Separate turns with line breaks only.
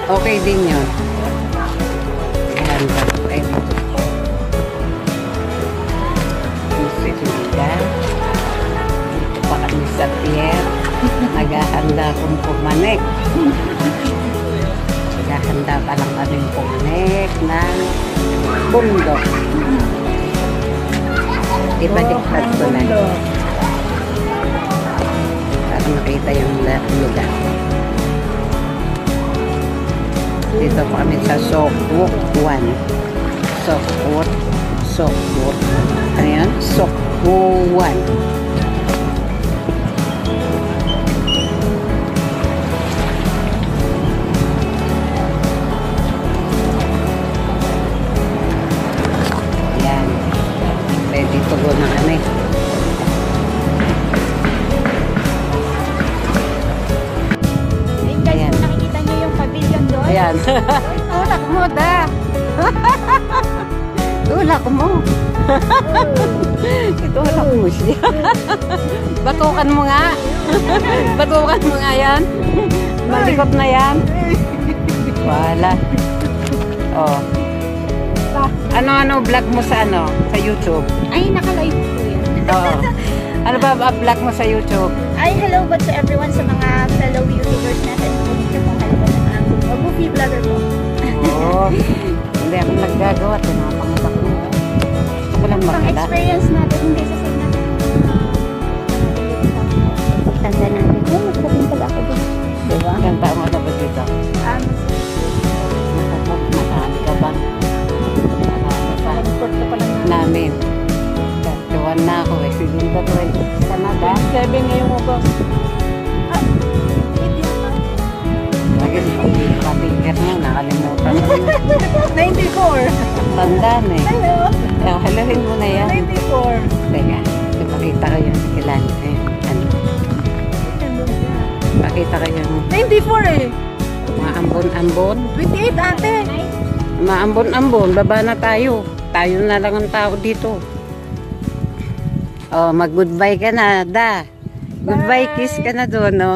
Okay din yun. Ayan, ay dito. Dito pa kami sa pier. Naghahanda kong pumanik. Naghahanda pa lang kami pumanik ng bundok. Ibaliktad ko na. Para makita yung lugar. Dito po kami sa Sokwook 1. Sokwook. Ano yan? Sokwook 1. Dito go na kami.
Ayun guys, kung nakikita nyo yung pavilion doon.
Ayan. Tulak mo, da. Tulak mo. Itulak mo siya. Batukan mo nga. Batukan mo nga yan. Malikot na yan. Wala. Oh. Ano vlog mo sa sa YouTube?
Ay, naka-live po yan.
Oo. Ano ba vlog mo sa YouTube?
Ay, hello ba to everyone sa mga fellow YouTubers natin. Dito po kayo ng movie vlogger po.
Oo. Hindi ako naggagawa. Tinapangatak mo. Ako lang
Pang
makala.
experience natin, hindi sa side natin. Tanda natin. Ay, magsasabihin pala ako dito.
Diba? Ganda mo na ba dito? Nakahali ka ba? Namin. Tuwan na ako eh. Sige ka 20. Canada. 7 ngayong August. Lagi sa patigir mo. Nakalimutan mo.
94.
Tandaan eh.
Hello.
Halohin mo na yan.
94.
Teka. Ipakita ko yung ilan. Pakita ko yung
94 eh.
mga ambon-ambon.
28 ate.
Maambon-ambon, baba na tayo. Tayo na lang ang tao dito. Oh, mag-goodbye ka na, da. Goodbye kiss ka na doon, no?